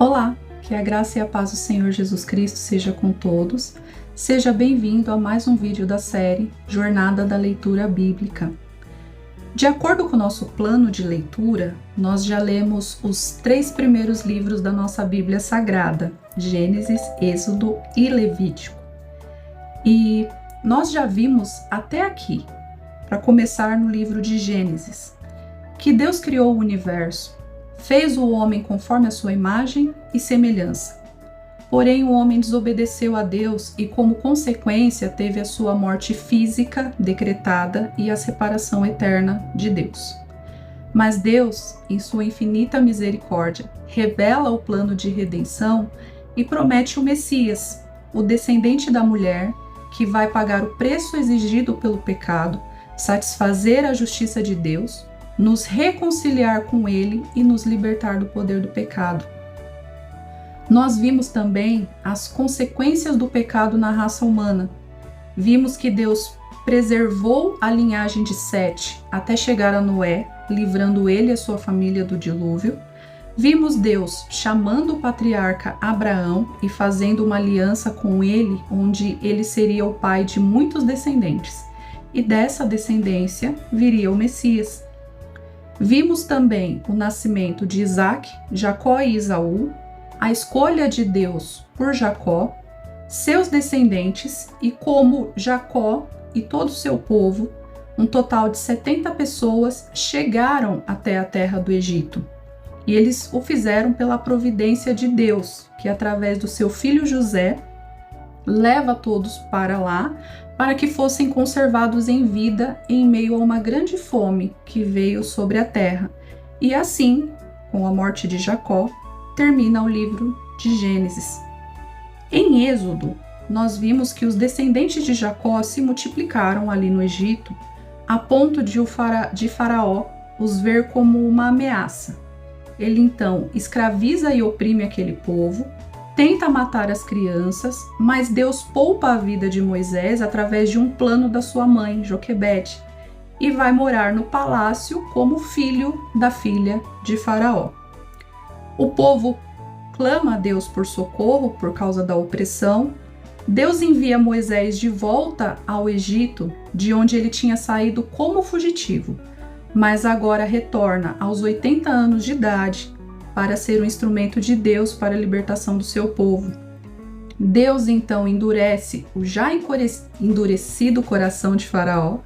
Olá, que a graça e a paz do Senhor Jesus Cristo seja com todos. Seja bem-vindo a mais um vídeo da série Jornada da Leitura Bíblica. De acordo com o nosso plano de leitura, nós já lemos os 3 primeiros livros da nossa Bíblia Sagrada, Gênesis, Êxodo e Levítico. E nós já vimos até aqui, para começar no livro de Gênesis, que Deus criou o universo, fez o homem conforme a sua imagem e semelhança. Porém, o homem desobedeceu a Deus e, como consequência, teve a sua morte física decretada e a separação eterna de Deus. Mas Deus, em sua infinita misericórdia, revela o plano de redenção e promete o Messias, o descendente da mulher, que vai pagar o preço exigido pelo pecado, satisfazer a justiça de Deus, nos reconciliar com Ele e nos libertar do poder do pecado. Nós vimos também as consequências do pecado na raça humana. Vimos que Deus preservou a linhagem de Sete até chegar a Noé, livrando ele e a sua família do dilúvio. Vimos Deus chamando o patriarca Abraão e fazendo uma aliança com ele, onde ele seria o pai de muitos descendentes. E dessa descendência viria o Messias. Vimos também o nascimento de Isaac, Jacó e Esaú, a escolha de Deus por Jacó, seus descendentes e como Jacó e todo o seu povo, um total de 70 pessoas, chegaram até a terra do Egito. E eles o fizeram pela providência de Deus, que através do seu filho José, leva todos para lá, para que fossem conservados em vida em meio a uma grande fome que veio sobre a terra. E assim, com a morte de Jacó, termina o livro de Gênesis. Em Êxodo, nós vimos que os descendentes de Jacó se multiplicaram ali no Egito, a ponto de Faraó os ver como uma ameaça. Ele então escraviza e oprime aquele povo, tenta matar as crianças, mas Deus poupa a vida de Moisés através de um plano da sua mãe, Joquebede, e vai morar no palácio como filho da filha de Faraó. O povo clama a Deus por socorro por causa da opressão. Deus envia Moisés de volta ao Egito, de onde ele tinha saído como fugitivo, mas agora retorna aos 80 anos de idade, para ser um instrumento de Deus para a libertação do seu povo. Deus então endurece o já endurecido coração de Faraó,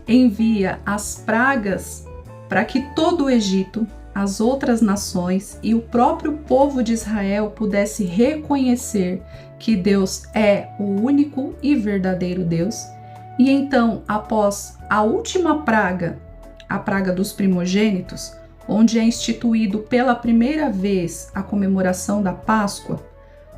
envia as pragas para que todo o Egito, as outras nações e o próprio povo de Israel pudesse reconhecer que Deus é o único e verdadeiro Deus. E então, após a última praga, a praga dos primogênitos, onde é instituído pela primeira vez a comemoração da Páscoa,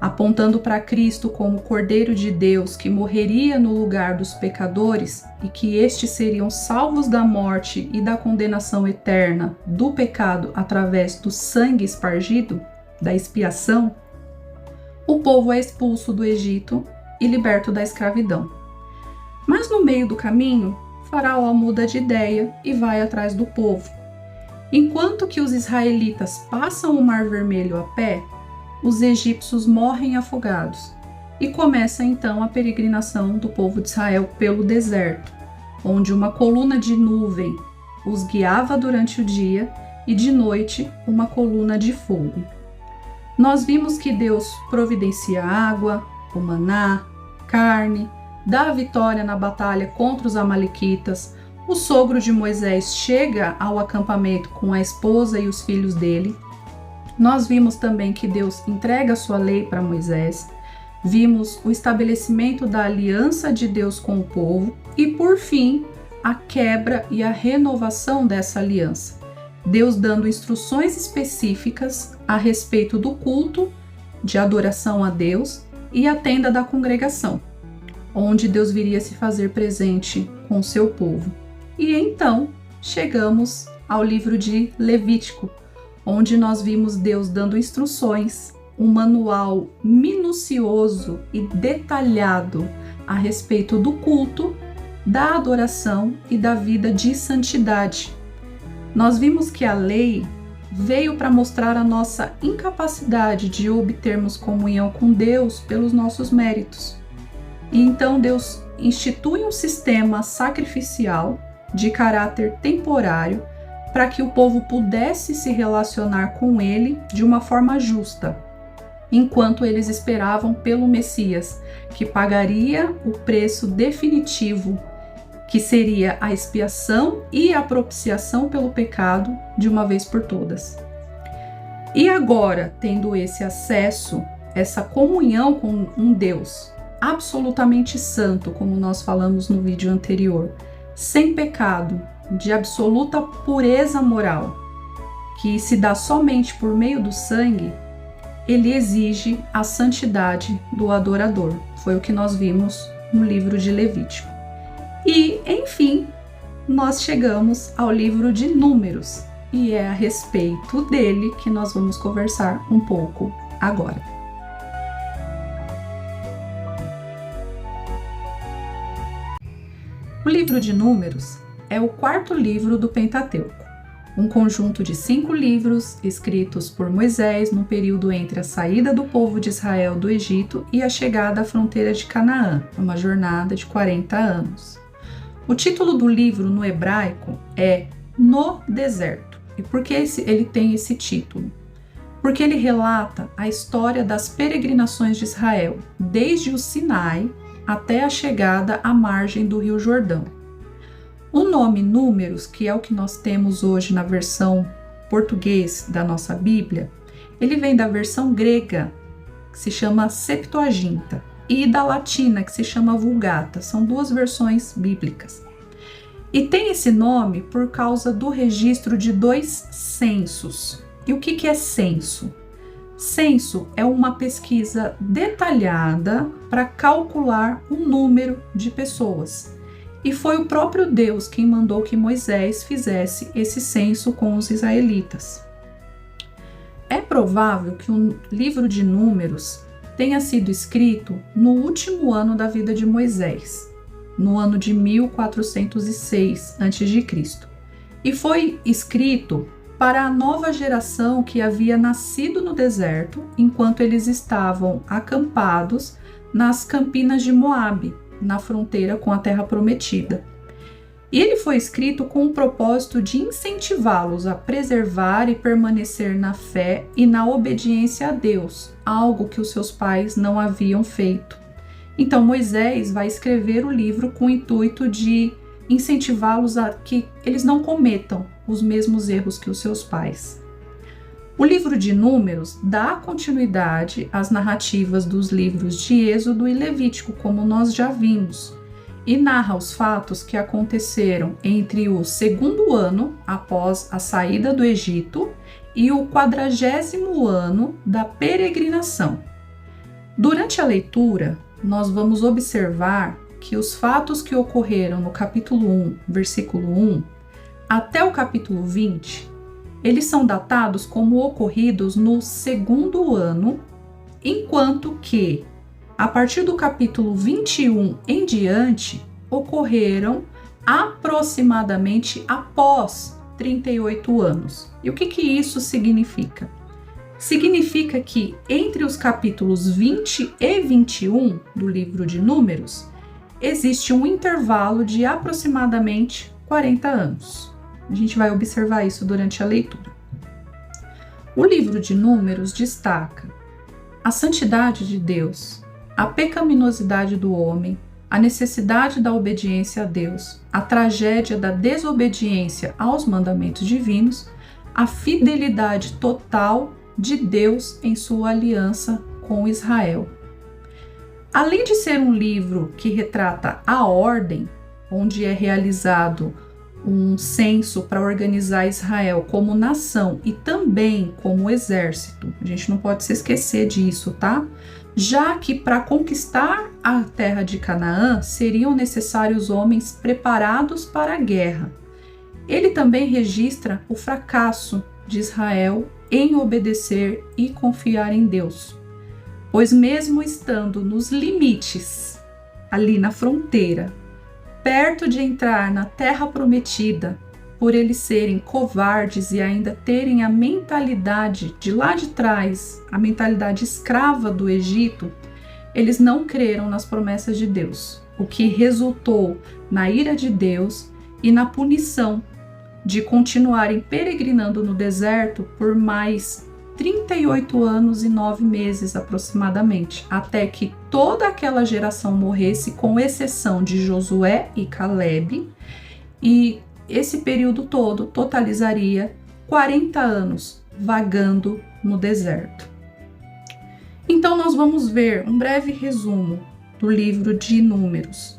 apontando para Cristo como Cordeiro de Deus que morreria no lugar dos pecadores e que estes seriam salvos da morte e da condenação eterna do pecado através do sangue espargido, da expiação, o povo é expulso do Egito e liberto da escravidão. Mas no meio do caminho, Faraó muda de ideia e vai atrás do povo. Enquanto que os israelitas passam o Mar Vermelho a pé, os egípcios morrem afogados e começa então a peregrinação do povo de Israel pelo deserto, onde uma coluna de nuvem os guiava durante o dia e de noite uma coluna de fogo. Nós vimos que Deus providencia água, o maná, carne, dá a vitória na batalha contra os amalequitas. O sogro de Moisés chega ao acampamento com a esposa e os filhos dele. Nós vimos também que Deus entrega a sua lei para Moisés. Vimos o estabelecimento da aliança de Deus com o povo e, por fim, a quebra e a renovação dessa aliança. Deus dando instruções específicas a respeito do culto, de adoração a Deus e a tenda da congregação, onde Deus viria se fazer presente com o seu povo. E então chegamos ao livro de Levítico, onde nós vimos Deus dando instruções, um manual minucioso e detalhado a respeito do culto, da adoração e da vida de santidade. Nós vimos que a lei veio para mostrar a nossa incapacidade de obtermos comunhão com Deus pelos nossos méritos. E então Deus institui um sistema sacrificial de caráter temporário para que o povo pudesse se relacionar com ele de uma forma justa, enquanto eles esperavam pelo Messias, que pagaria o preço definitivo, que seria a expiação e a propiciação pelo pecado de uma vez por todas. E agora, tendo esse acesso, essa comunhão com um Deus absolutamente santo, como nós falamos no vídeo anterior, sem pecado, de absoluta pureza moral, que se dá somente por meio do sangue, ele exige a santidade do adorador. Foi o que nós vimos no livro de Levítico. E, enfim, nós chegamos ao livro de Números, e é a respeito dele que nós vamos conversar um pouco agora. O livro de Números é o quarto livro do Pentateuco, um conjunto de 5 livros escritos por Moisés no período entre a saída do povo de Israel do Egito e a chegada à fronteira de Canaã, uma jornada de 40 anos. O título do livro no hebraico é No Deserto. E por que ele tem esse título? Porque ele relata a história das peregrinações de Israel, desde o Sinai até a chegada à margem do Rio Jordão. O nome Números, que é o que nós temos hoje na versão português da nossa Bíblia, ele vem da versão grega, que se chama Septuaginta, e da latina, que se chama Vulgata. São 2 versões bíblicas. E tem esse nome por causa do registro de 2 censos. E o que é censo? Censo é uma pesquisa detalhada para calcular o número de pessoas. E foi o próprio Deus quem mandou que Moisés fizesse esse censo com os israelitas. É provável que o livro de Números tenha sido escrito no último ano da vida de Moisés, no ano de 1406 a.C., e foi escrito para a nova geração que havia nascido no deserto enquanto eles estavam acampados nas campinas de Moabe, na fronteira com a Terra Prometida. E ele foi escrito com o propósito de incentivá-los a preservar e permanecer na fé e na obediência a Deus, algo que os seus pais não haviam feito. Então Moisés vai escrever o livro com o intuito de incentivá-los a que eles não cometam os mesmos erros que os seus pais. O livro de Números dá continuidade às narrativas dos livros de Êxodo e Levítico, como nós já vimos, e narra os fatos que aconteceram entre o 2º ano após a saída do Egito e o 40º ano da peregrinação. Durante a leitura, nós vamos observar que os fatos que ocorreram no capítulo 1, versículo 1, até o capítulo 20, eles são datados como ocorridos no 2º ano, enquanto que, a partir do capítulo 21 em diante, ocorreram aproximadamente após 38 anos. E o que isso significa? Significa que entre os capítulos 20 e 21 do livro de Números, existe um intervalo de aproximadamente 40 anos. A gente vai observar isso durante a leitura. O livro de Números destaca a santidade de Deus, a pecaminosidade do homem, a necessidade da obediência a Deus, a tragédia da desobediência aos mandamentos divinos, a fidelidade total de Deus em sua aliança com Israel. Além de ser um livro que retrata a ordem, onde é realizado um censo para organizar Israel como nação e também como exército, a gente não pode se esquecer disso, tá? Já que para conquistar a terra de Canaã seriam necessários homens preparados para a guerra. Ele também registra o fracasso de Israel em obedecer e confiar em Deus, pois mesmo estando nos limites, ali na fronteira, perto de entrar na terra prometida, por eles serem covardes e ainda terem a mentalidade de lá de trás, a mentalidade escrava do Egito, eles não creram nas promessas de Deus, o que resultou na ira de Deus e na punição de continuarem peregrinando no deserto por mais 38 anos e 9 meses aproximadamente, até que toda aquela geração morresse, com exceção de Josué e Calebe, e esse período todo totalizaria 40 anos vagando no deserto. Então nós vamos ver um breve resumo do livro de Números.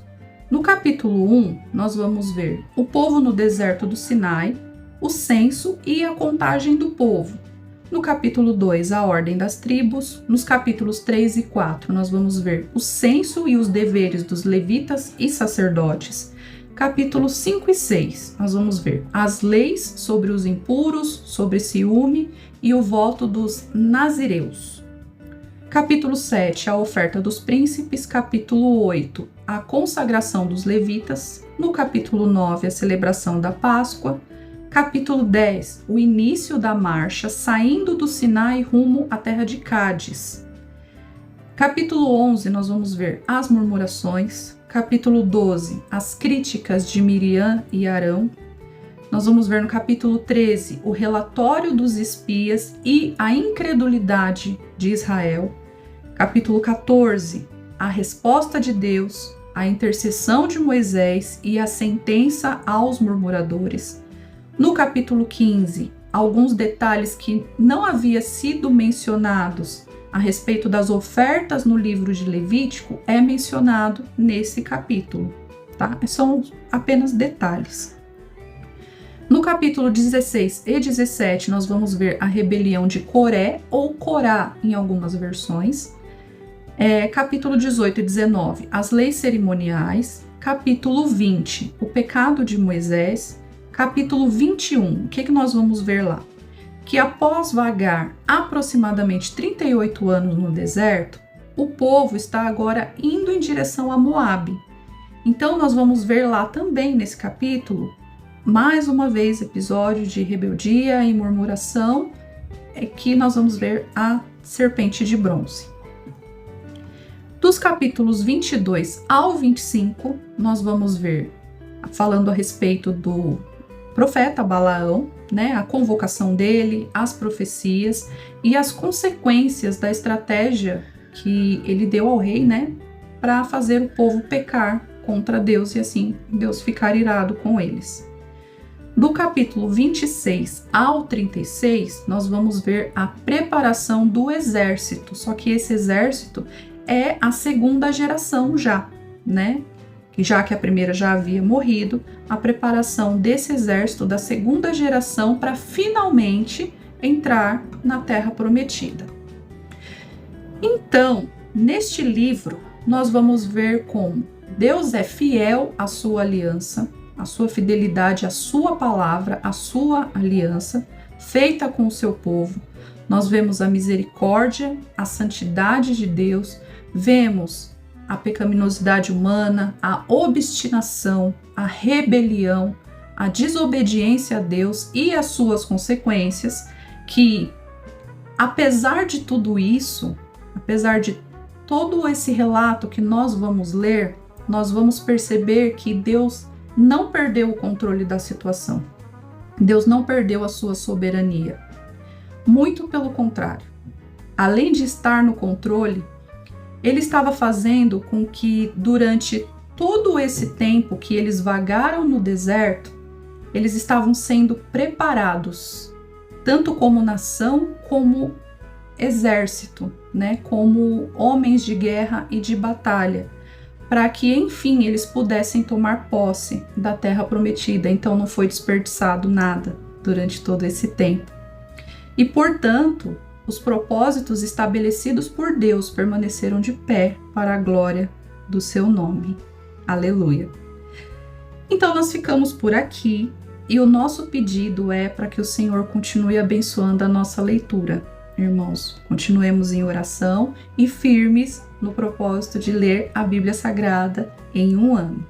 No capítulo 1, nós vamos ver o povo no deserto do Sinai, o censo e a contagem do povo. No capítulo 2, a ordem das tribos. Nos capítulos 3 e 4, nós vamos ver o censo e os deveres dos levitas e sacerdotes. Capítulos 5 e 6, nós vamos ver as leis sobre os impuros, sobre ciúme e o voto dos nazireus. Capítulo 7, a oferta dos príncipes. Capítulo 8, a consagração dos levitas. No capítulo 9, a celebração da Páscoa. Capítulo 10, o início da marcha saindo do Sinai rumo à terra de Cádiz. Capítulo 11, nós vamos ver as murmurações. Capítulo 12, as críticas de Miriam e Arão. Nós vamos ver no capítulo 13 o relatório dos espias e a incredulidade de Israel. Capítulo 14, a resposta de Deus, a intercessão de Moisés e a sentença aos murmuradores. No capítulo 15, alguns detalhes que não haviam sido mencionados a respeito das ofertas no livro de Levítico é mencionado nesse capítulo, tá? São apenas detalhes. No capítulo 16 e 17, nós vamos ver a rebelião de Coré, ou Corá em algumas versões. Capítulo 18 e 19, as leis cerimoniais. Capítulo 20, o pecado de Moisés. Capítulo 21, o que nós vamos ver lá? Que após vagar aproximadamente 38 anos no deserto, o povo está agora indo em direção a Moabe. Então nós vamos ver lá também nesse capítulo, mais uma vez, episódio de rebeldia e murmuração, que nós vamos ver a serpente de bronze. Dos capítulos 22 ao 25, nós vamos ver, falando a respeito do profeta Balaão, né, a convocação dele, as profecias e as consequências da estratégia que ele deu ao rei, né, para fazer o povo pecar contra Deus e assim Deus ficar irado com eles. Do capítulo 26 ao 36, nós vamos ver a preparação do exército, só que esse exército é a segunda geração já, né? Já que a primeira já havia morrido, a preparação desse exército da segunda geração para finalmente entrar na Terra Prometida. Então, neste livro, nós vamos ver como Deus é fiel à sua aliança, à sua fidelidade, à sua palavra, à sua aliança, feita com o seu povo. Nós vemos a misericórdia, a santidade de Deus, vemos a pecaminosidade humana, a obstinação, a rebelião, a desobediência a Deus e as suas consequências, que apesar de tudo isso, apesar de todo esse relato que nós vamos ler, nós vamos perceber que Deus não perdeu o controle da situação. Deus não perdeu a sua soberania. Muito pelo contrário. Além de estar no controle, Ele estava fazendo com que durante todo esse tempo que eles vagaram no deserto, eles estavam sendo preparados, tanto como nação, como exército, né? Como homens de guerra e de batalha, para que, enfim, eles pudessem tomar posse da terra prometida. Então não foi desperdiçado nada durante todo esse tempo. E, portanto, os propósitos estabelecidos por Deus permaneceram de pé para a glória do seu nome. Aleluia! Então nós ficamos por aqui e o nosso pedido é para que o Senhor continue abençoando a nossa leitura. Irmãos, continuemos em oração e firmes no propósito de ler a Bíblia Sagrada em um ano.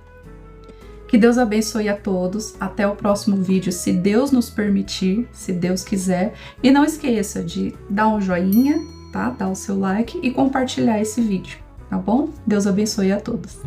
Que Que Deus abençoe a todos. Até o próximo vídeo, se Deus nos permitir, se Deus quiser. E não esqueça de dar um joinha, tá? Dar o seu like e compartilhar esse vídeo, tá bom? Deus abençoe a todos.